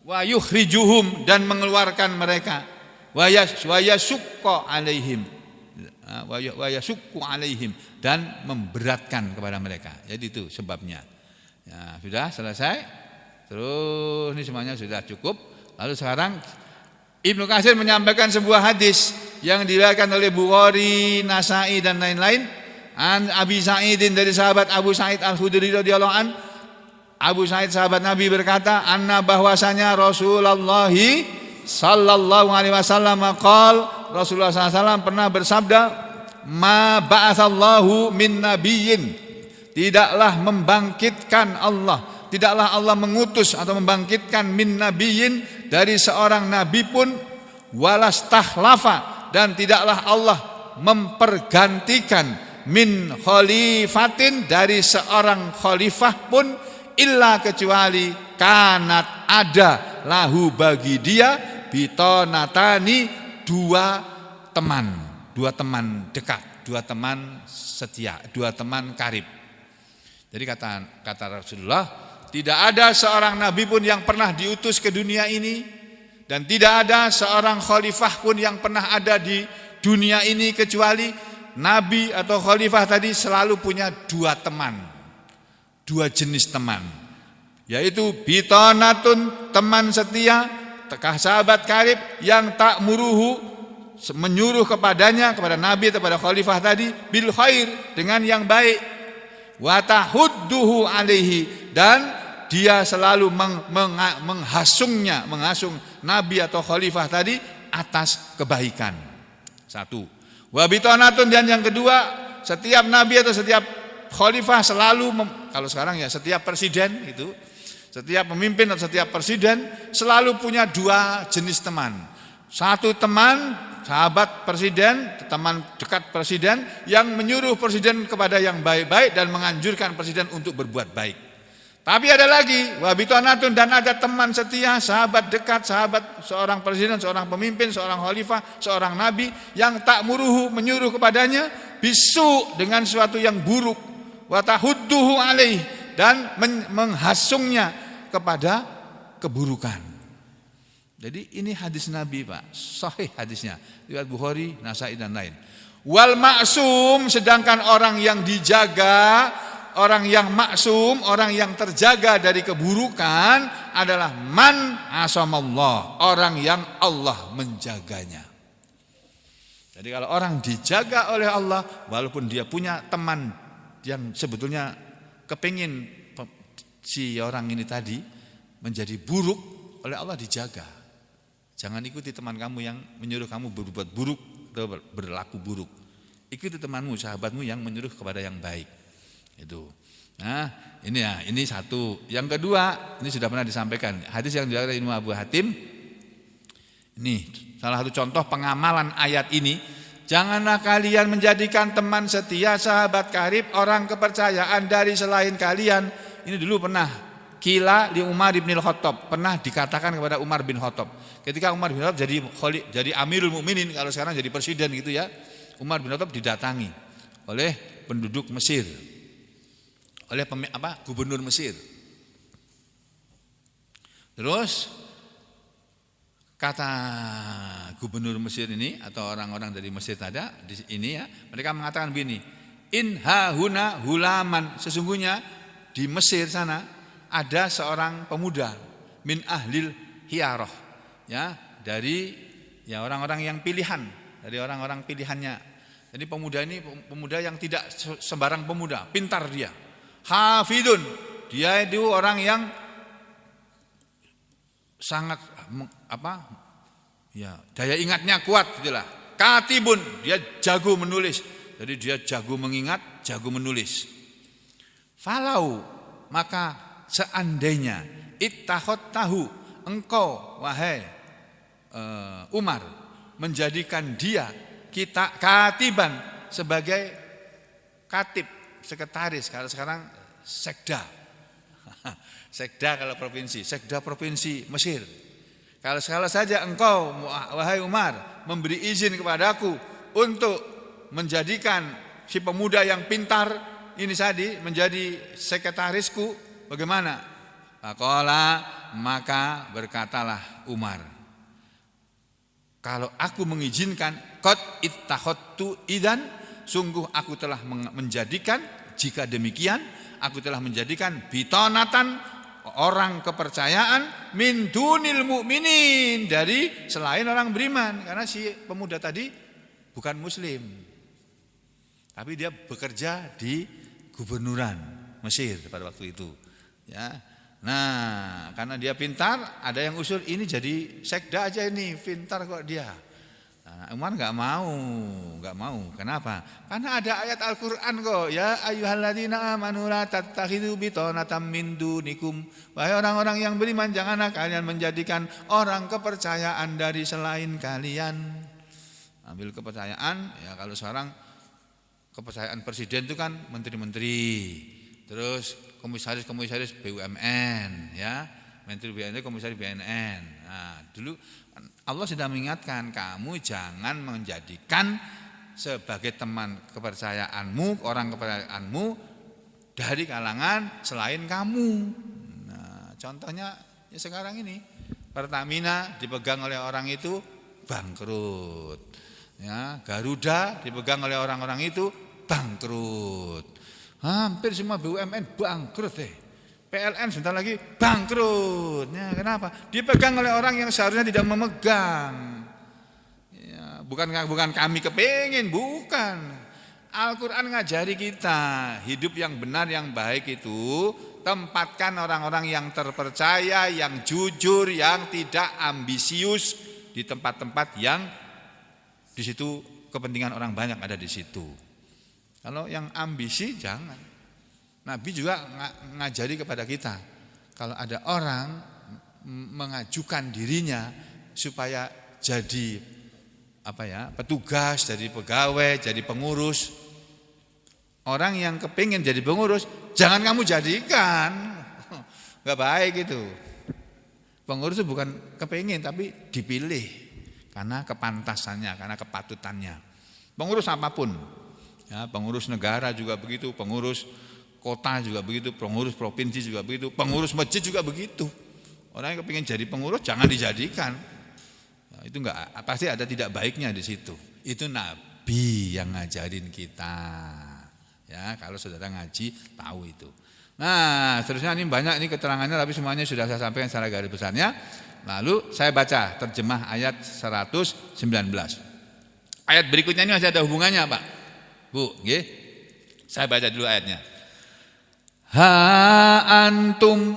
Wayukhrijuhum, dan mengeluarkan mereka. Wayasukku alaihim, dan memberatkan kepada mereka. Jadi itu sebabnya. Ya, sudah selesai. Terus ini semuanya sudah cukup. Lalu sekarang Ibnu Katsir menyampaikan sebuah hadis yang diriwayatkan oleh Bukhari, Nasai dan lain-lain. An Abi Sa'idin, dari sahabat Abu Sa'id Al-Khudri radhiyallahu an. Abu Sa'id sahabat Nabi berkata, anna bahwasanya Rasulullah sallallahu alaihi wasallam Rasulullah SAW pernah bersabda, ma ba'atsallahu min nabiyyin, tidaklah Allah mengutus atau membangkitkan min nabiyyin, dari seorang nabi pun, walastahlafa, dan tidaklah Allah mempergantikan min khalifatin dari seorang khalifah pun illa kecuali kanat ada lahu bagi dia bitonatani dua teman dekat, dua teman setia, dua teman karib. Jadi kata Rasulullah, tidak ada seorang nabi pun yang pernah diutus ke dunia ini, dan tidak ada seorang khalifah pun yang pernah ada di dunia ini, kecuali nabi atau khalifah tadi selalu punya dua teman, dua jenis teman, yaitu bitonatun, teman setia, sahabat karib yang tak muruhu, menyuruh kepadanya, kepada nabi atau kepada khalifah tadi, bil khair, dengan yang baik, wa tahudduhu alaihi, dan dia selalu menghasung nabi atau khalifah tadi atas kebaikan. Satu. Wa bitonatun, dan yang kedua, setiap nabi atau setiap khalifah selalu kalau sekarang ya setiap presiden itu, setiap pemimpin atau setiap presiden selalu punya dua jenis teman. Satu teman sahabat presiden, teman dekat presiden yang menyuruh presiden kepada yang baik-baik dan menganjurkan presiden untuk berbuat baik. Tapi ada lagi wabitonatun, dan ada teman setia, sahabat dekat, sahabat seorang presiden, seorang pemimpin, seorang khalifah, seorang nabi yang tak muruhu, menyuruh kepadanya bisu, dengan sesuatu yang buruk, watahudduhu alaih, dan menghasungnya kepada keburukan. Jadi ini hadis Nabi, Pak, sahih hadisnya, riwayat Bukhari, Nasai dan lain. Wal maksum, sedangkan orang yang dijaga, orang yang maksum, orang yang terjaga dari keburukan adalah man asamallah, orang yang Allah menjaganya. Jadi kalau orang dijaga oleh Allah, walaupun dia punya teman yang sebetulnya kepingin si orang ini tadi menjadi buruk, oleh Allah dijaga. Jangan ikuti teman kamu yang menyuruh kamu berbuat buruk atau berlaku buruk. Ikuti temanmu, sahabatmu yang menyuruh kepada yang baik. Itu. Nah, ini satu. Yang kedua, ini sudah pernah disampaikan. Hadis yang diriwayatkan Imam Abu Hatim. Ini salah satu contoh pengamalan ayat ini. Janganlah kalian menjadikan teman setia, sahabat karib, orang kepercayaan dari selain kalian. Ini dulu pernah kila li Umar bin Khattab, pernah dikatakan kepada Umar bin Khattab. Ketika Umar bin Khattab jadi Amirul Mukminin, kalau sekarang jadi presiden gitu ya. Umar bin Khattab didatangi oleh penduduk Mesir, oleh gubernur Mesir. Terus kata gubernur Mesir ini atau orang-orang dari Mesir tadi ini ya, mereka mengatakan begini, in hahuna hulaman, sesungguhnya di Mesir sana ada seorang pemuda min ahlil hiyarah, ya, dari ya orang-orang yang pilihan, dari orang-orang pilihannya. Jadi pemuda ini pemuda yang tidak sembarang pemuda, pintar dia. Hafidun, dia itu orang yang sangat ya, daya ingatnya kuat gitulah. Katibun, dia jago menulis. Jadi dia jago mengingat, jago menulis. Falau, maka seandainya ittakhadtahu, engkau wahai Umar menjadikan dia kita katiban, sebagai katib, sekretaris, kalau sekarang sekda. Sekda kalau provinsi, sekda provinsi Mesir. Kalau saja engkau wahai Umar memberi izin kepadaku untuk menjadikan si pemuda yang pintar ini tadi menjadi sekretarisku, bagaimana? Faqala, maka berkatalah Umar, kalau aku mengizinkan, qad ittakhadtu idzan, sungguh aku telah menjadikan, jika demikian aku telah menjadikan bitonatan, orang kepercayaan, min dunil mu'minin, dari selain orang beriman, karena si pemuda tadi bukan muslim, tapi dia bekerja di gubernuran Mesir pada waktu itu. Ya, nah karena dia pintar, ada yang usul ini jadi sekda aja, ini pintar kok dia. Nah, Umar nggak mau. Kenapa? Karena ada ayat Al-Quran kok. Ya ayyuhalladzina amanu la tattakhidhu bitonatan min dunikum. Wahai orang-orang yang beriman, janganlah kalian menjadikan orang kepercayaan dari selain kalian. ambil kepercayaan. Ya kalau sekarang kepercayaan presiden itu kan menteri-menteri, terus komisaris BUMN, ya, menteri BUMN, komisaris BNN. Nah, dulu Allah sudah mengingatkan kamu jangan menjadikan sebagai teman kepercayaanmu, orang kepercayaanmu dari kalangan selain kamu. Nah, contohnya ya sekarang ini Pertamina dipegang oleh orang itu bangkrut. Ya, Garuda dipegang oleh orang-orang itu bangkrut. Hampir semua BUMN bangkrut PLN sebentar lagi bangkrut. Ya, kenapa? Dipegang oleh orang yang seharusnya tidak memegang. Ya, bukan kami kepingin, bukan. Al-Quran ngajari kita hidup yang benar, yang baik itu tempatkan orang-orang yang terpercaya, yang jujur, yang tidak ambisius di tempat-tempat yang di situ kepentingan orang banyak ada di situ. Kalau yang ambisi jangan. Nabi juga ngajari kepada kita, kalau ada orang mengajukan dirinya supaya jadi petugas, jadi pegawai, jadi pengurus, orang yang kepingin jadi pengurus jangan kamu jadikan. Gak baik itu. Pengurus itu bukan kepingin tapi dipilih karena kepantasannya, karena kepatutannya. Pengurus apapun, ya, pengurus negara juga begitu, pengurus kota juga begitu, pengurus provinsi juga begitu, pengurus masjid juga begitu. Orang yang kepingin jadi pengurus jangan dijadikan. Nah, itu pasti ada tidak baiknya di situ. Itu Nabi yang ngajarin kita. Ya, kalau saudara ngaji tahu itu. Nah, seterusnya ini banyak ini keterangannya, tapi semuanya sudah saya sampaikan secara garis besarnya. Lalu saya baca terjemah ayat 119. Ayat berikutnya ini masih ada hubungannya, Pak. Bu, nggih. Saya baca dulu ayatnya. Ha antum,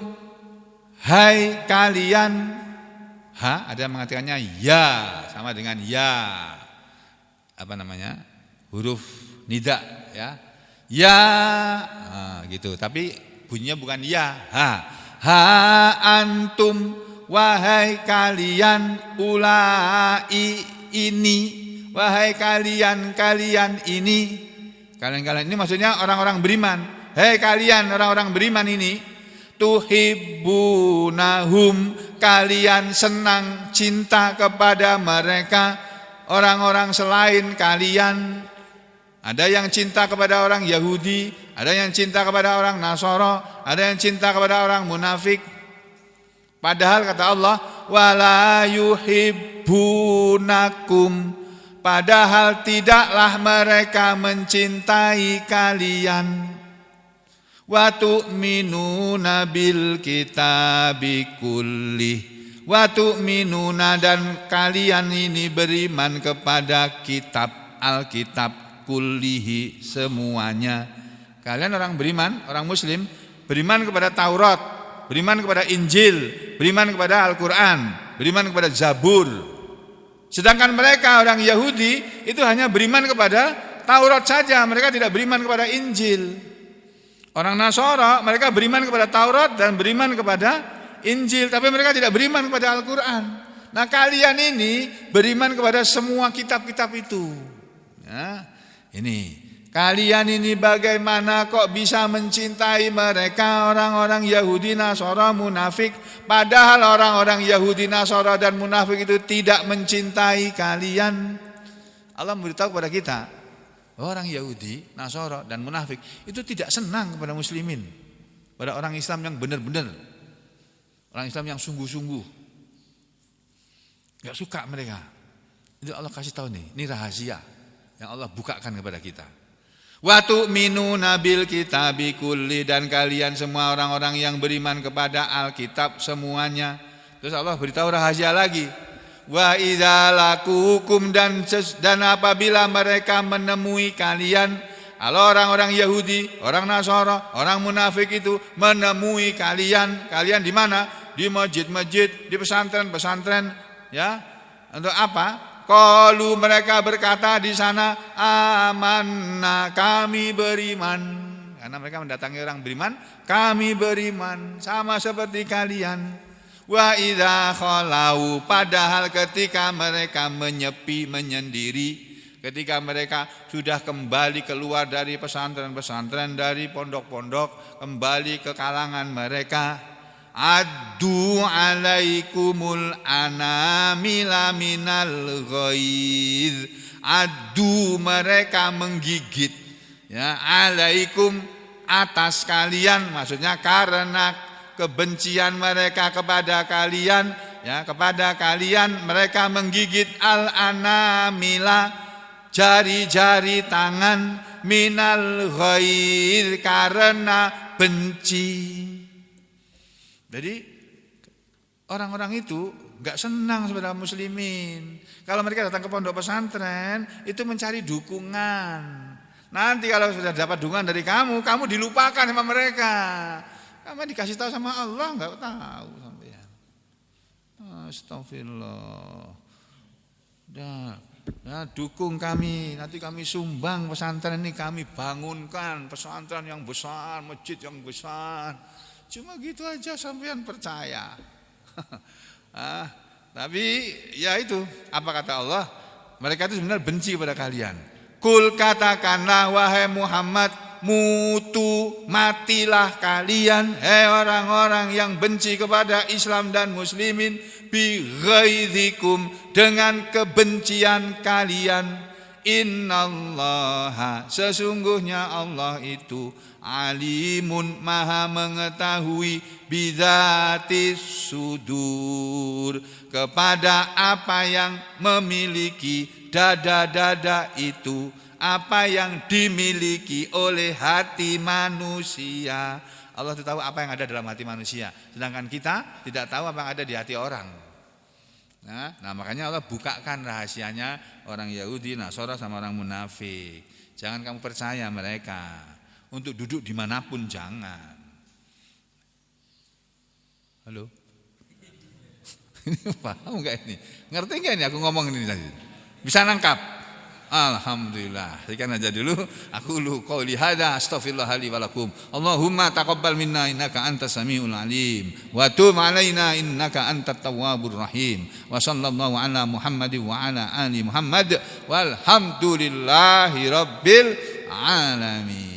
hai kalian. Ha ada yang mengatakannya ya, sama dengan ya. Huruf nida, ya. Ya, gitu. Tapi bunyinya bukan ya. Ha antum, wahai kalian, ulai ini, wahai kalian ini. Kalian ini maksudnya orang-orang beriman. Hei kalian orang-orang beriman ini, tuhibbunahum, kalian senang cinta kepada mereka, orang-orang selain kalian. Ada yang cinta kepada orang Yahudi, ada yang cinta kepada orang Nasara, ada yang cinta kepada orang munafik. Padahal kata Allah, wala yuhibbunakum, padahal tidaklah mereka mencintai kalian. Wa tu'minuna bil kitabi kullih, wa tu'minuna, dan kalian ini beriman kepada kitab, Alkitab, kullihi, semuanya. Kalian orang beriman, orang muslim, beriman kepada Taurat, beriman kepada Injil, beriman kepada Al-Quran, beriman kepada Zabur. Sedangkan mereka orang Yahudi itu hanya beriman kepada Taurat saja, mereka tidak beriman kepada Injil. Orang Nasara mereka beriman kepada Taurat dan beriman kepada Injil, tapi mereka tidak beriman kepada Al-Quran. Nah, kalian ini beriman kepada semua kitab-kitab itu. Ya, ini kalian ini bagaimana kok bisa mencintai mereka, orang-orang Yahudi, Nasara, munafik, padahal orang-orang Yahudi, Nasara, dan munafik itu tidak mencintai kalian. Allah memberitahu kepada kita, orang Yahudi, Nasara, dan munafik itu tidak senang kepada muslimin, pada orang Islam yang benar-benar, orang Islam yang sungguh-sungguh, gak suka mereka. Itu Allah kasih tahu nih, ini rahasia yang Allah bukakan kepada kita. Wa tu'minuna bil kitabi kulli, dan kalian semua orang-orang yang beriman kepada Alkitab semuanya. Terus Allah beritahu rahasia lagi. Wa idza laqukum, dan apabila mereka menemui kalian, kalau orang-orang Yahudi, orang Nasara, orang munafik itu menemui kalian di mana? Di masjid-masjid, di pesantren-pesantren, ya. Untuk apa? Qalu, mereka berkata di sana, amanna, kami beriman. Karena mereka mendatangi orang beriman, kami beriman sama seperti kalian. Wa idza khalau, padahal ketika mereka menyepi, menyendiri, ketika mereka sudah kembali keluar dari pesantren-pesantren, dari pondok-pondok, kembali ke kalangan mereka, addu alaikumul anamila minal ghaiz, addu, mereka menggigit, ya, alaikum, atas kalian, maksudnya karena kebencian mereka kepada kalian, ya, kepada kalian mereka menggigit al-anamila, jari-jari tangan, minal ghair, karena benci. Jadi orang-orang itu enggak senang saudara muslimin. Kalau mereka datang ke pondok pesantren itu mencari dukungan. Nanti kalau sudah dapat dukungan dari kamu, kamu dilupakan sama mereka. Kamu dikasih tahu sama Allah enggak tahu sampean. Astagfirullah. Ya, dukung kami, nanti kami sumbang pesantren ini, kami bangunkan pesantren yang besar, masjid yang besar. Cuma gitu aja sampean percaya. Tapi ya itu, apa kata Allah? Mereka itu sebenarnya benci pada kalian. Kul, katakanlah wahai Muhammad, mutu, matilah kalian, hei orang-orang yang benci kepada Islam dan muslimin, bi ghaidzikum, dengan kebencian kalian. Innallaha, sesungguhnya Allah itu alimun, maha mengetahui, bidzatis sudur, kepada apa yang memiliki dada-dada itu, apa yang dimiliki oleh hati manusia. Allah itu tahu apa yang ada dalam hati manusia, sedangkan kita tidak tahu apa yang ada di hati orang. Nah, makanya Allah bukakan rahasianya orang Yahudi, Nasara sama orang munafik. Jangan kamu percaya mereka. Untuk duduk dimanapun jangan. Halo? Ini paham enggak ini? Ngerti enggak ini aku ngomong ini tadi? Bisa nangkap? Alhamdulillah. Sekian aja dulu. Aku qouli hadza astaghfirullah li wa lakum. Allahumma taqabbal minna innaka antas samiul alim wa tub alaina innaka antat tawwabur rahim. Wa sallallahu ala Muhammadin wa ala ali Muhammad walhamdulillahi rabbil alamin.